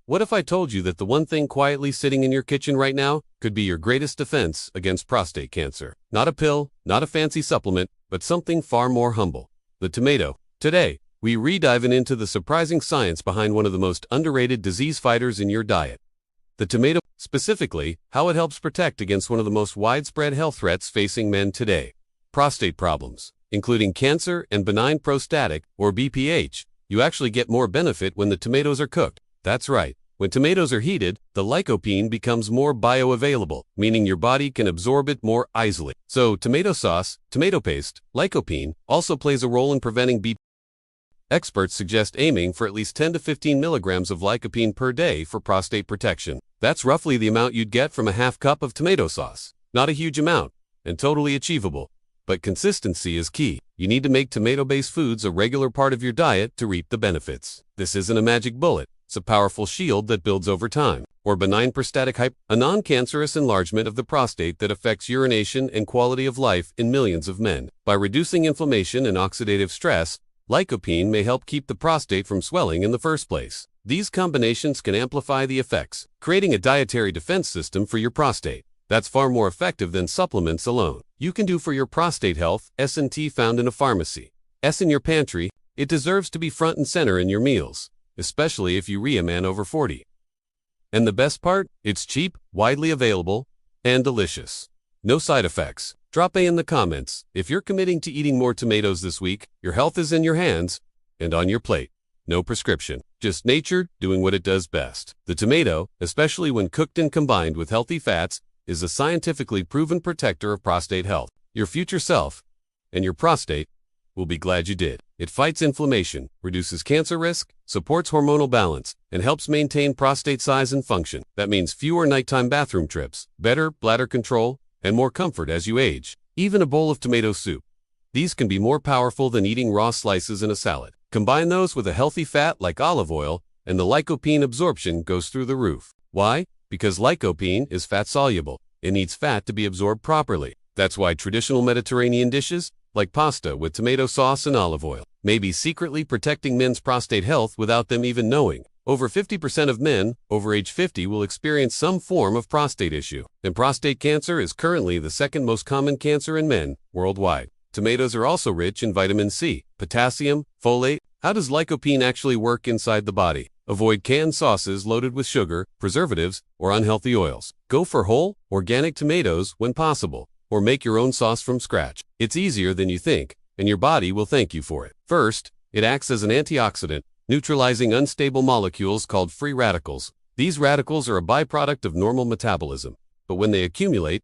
What if I told you that the one thing quietly sitting in your kitchen right now could be your greatest defense against prostate cancer? Not a pill, not a fancy supplement, but something far more humble: the tomato. Today, we re-dive into the surprising science behind one of the most underrated disease fighters in your diet. The tomato, specifically, how it helps protect against one of the most widespread health threats facing men today: prostate problems, including cancer and benign prostatic, or BPH. You actually get more benefit when the tomatoes are cooked. That's right. When tomatoes are heated, the lycopene becomes more bioavailable, meaning your body can absorb it more easily. So, tomato sauce, tomato paste, lycopene also plays a role in preventing BPH. Experts suggest aiming for at least 10 to 15 milligrams of lycopene per day for prostate protection. That's roughly the amount you'd get from a half cup of tomato sauce. Not a huge amount, and totally achievable. But consistency is key. You need to make tomato-based foods a regular part of your diet to reap the benefits. This isn't a magic bullet. It's a powerful shield that builds over time. Or benign prostatic a non-cancerous enlargement of the prostate that affects urination and quality of life in millions of men. By reducing inflammation and oxidative stress, lycopene may help keep the prostate from swelling in the first place. These combinations can amplify the effects, creating a dietary defense system for your prostate that's far more effective than supplements alone. You can do for your prostate health: S&T found in a pharmacy, S in your pantry. It deserves to be front and center in your meals, especially if you're a man over 40. And the best part? It's cheap, widely available, and delicious. No side effects. Drop A in the comments if you're committing to eating more tomatoes this week. Your health is in your hands and on your plate. No prescription, just nature doing what it does best. The tomato, especially when cooked and combined with healthy fats, is a scientifically proven protector of prostate health. Your future self and your prostate will be glad you did. It fights inflammation, reduces cancer risk, supports hormonal balance, and helps maintain prostate size and function. That means fewer nighttime bathroom trips, better bladder control, and more comfort as you age. Even a bowl of tomato soup. These can be more powerful than eating raw slices in a salad. Combine those with a healthy fat like olive oil, and the lycopene absorption goes through the roof. Why? Because lycopene is fat-soluble. It needs fat to be absorbed properly. That's why traditional Mediterranean dishes, like pasta with tomato sauce and olive oil, may be secretly protecting men's prostate health without them even knowing. Over 50% of men over age 50 will experience some form of prostate issue, and prostate cancer is currently the second most common cancer in men worldwide. Tomatoes are also rich in vitamin C, potassium, folate. How does lycopene actually work inside the body? Avoid canned sauces loaded with sugar, preservatives, or unhealthy oils. Go for whole, organic tomatoes when possible, or make your own sauce from scratch. It's easier than you think, and your body will thank you for it. First, it acts as an antioxidant, neutralizing unstable molecules called free radicals. These radicals are a byproduct of normal metabolism, but when they accumulate,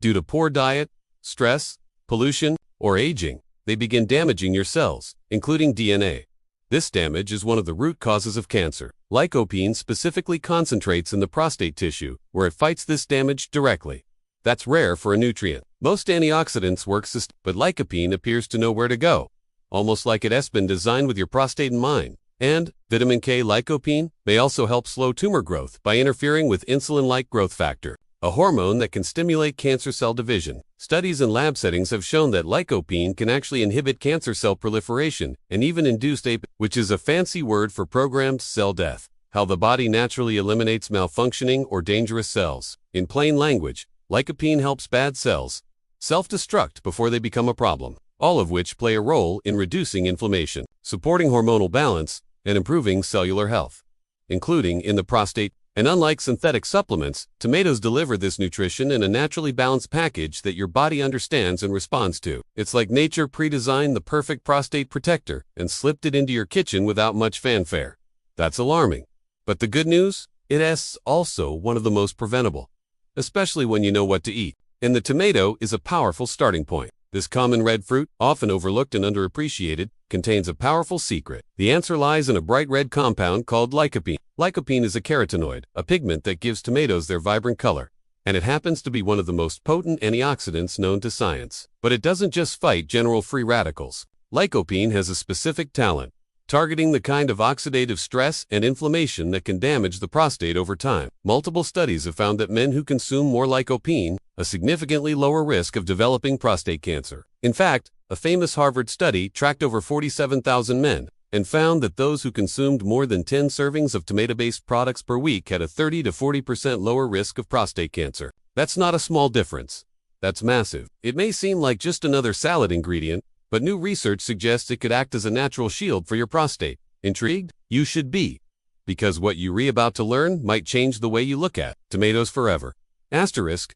due to poor diet, stress, pollution, or aging, they begin damaging your cells, including DNA. This damage is one of the root causes of cancer. Lycopene specifically concentrates in the prostate tissue, where it fights this damage directly. That's rare for a nutrient. Most antioxidants work but lycopene appears to know where to go, almost like it has been designed with your prostate in mind. And vitamin K lycopene may also help slow tumor growth by interfering with insulin-like growth factor, a hormone that can stimulate cancer cell division. Studies in lab settings have shown that lycopene can actually inhibit cancer cell proliferation and even induce which is a fancy word for programmed cell death, how the body naturally eliminates malfunctioning or dangerous cells. In plain language, lycopene helps bad cells self-destruct before they become a problem, all of which play a role in reducing inflammation, supporting hormonal balance, and improving cellular health, including in the prostate. And unlike synthetic supplements, tomatoes deliver this nutrition in a naturally balanced package that your body understands and responds to. It's like nature pre-designed the perfect prostate protector and slipped it into your kitchen without much fanfare. That's alarming. But the good news? It is also one of the most preventable, especially when you know what to eat. And the tomato is a powerful starting point. This common red fruit, often overlooked and underappreciated, contains a powerful secret. The answer lies in a bright red compound called lycopene. Lycopene is a carotenoid, a pigment that gives tomatoes their vibrant color, and it happens to be one of the most potent antioxidants known to science. But it doesn't just fight general free radicals. Lycopene has a specific talent, targeting the kind of oxidative stress and inflammation that can damage the prostate over time. Multiple studies have found that men who consume more lycopene a significantly lower risk of developing prostate cancer. In fact, a famous Harvard study tracked over 47,000 men, and found that those who consumed more than 10 servings of tomato-based products per week had a 30 to 40% lower risk of prostate cancer. That's not a small difference. That's massive. It may seem like just another salad ingredient, but new research suggests it could act as a natural shield for your prostate. Intrigued? You should be. Because what you're about to learn might change the way you look at tomatoes forever. Asterisk,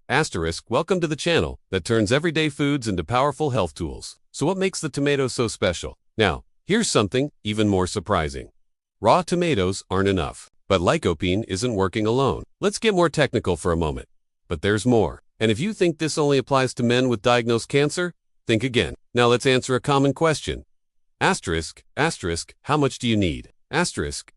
welcome to the channel that turns everyday foods into powerful health tools. So what makes the tomato so special? Now, here's something even more surprising. Raw tomatoes aren't enough, but lycopene isn't working alone. Let's get more technical for a moment. But there's more. And if you think this only applies to men with diagnosed cancer, think again. Now let's answer a common question. Asterisk, how much do you need? Asterisk,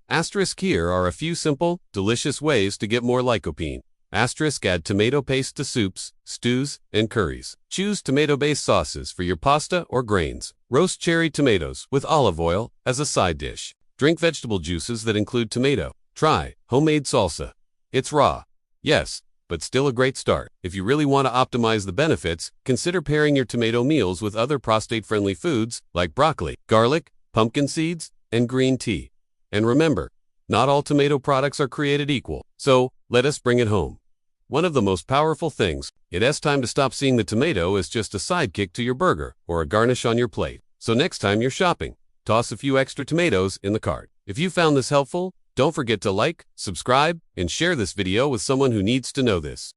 here are a few simple, delicious ways to get more lycopene. Asterisk, add tomato paste to soups, stews, and curries. Choose tomato-based sauces for your pasta or grains. Roast cherry tomatoes with olive oil as a side dish. Drink vegetable juices that include tomato. Try homemade salsa. It's raw, yes, but still a great start. If you really want to optimize the benefits, consider pairing your tomato meals with other prostate-friendly foods like broccoli, garlic, pumpkin seeds, and green tea. And remember, not all tomato products are created equal. So, let us bring it home. One of the most powerful things, it's time to stop seeing the tomato as just a sidekick to your burger or a garnish on your plate. So next time you're shopping, toss a few extra tomatoes in the cart. If you found this helpful, don't forget to like, subscribe, and share this video with someone who needs to know this.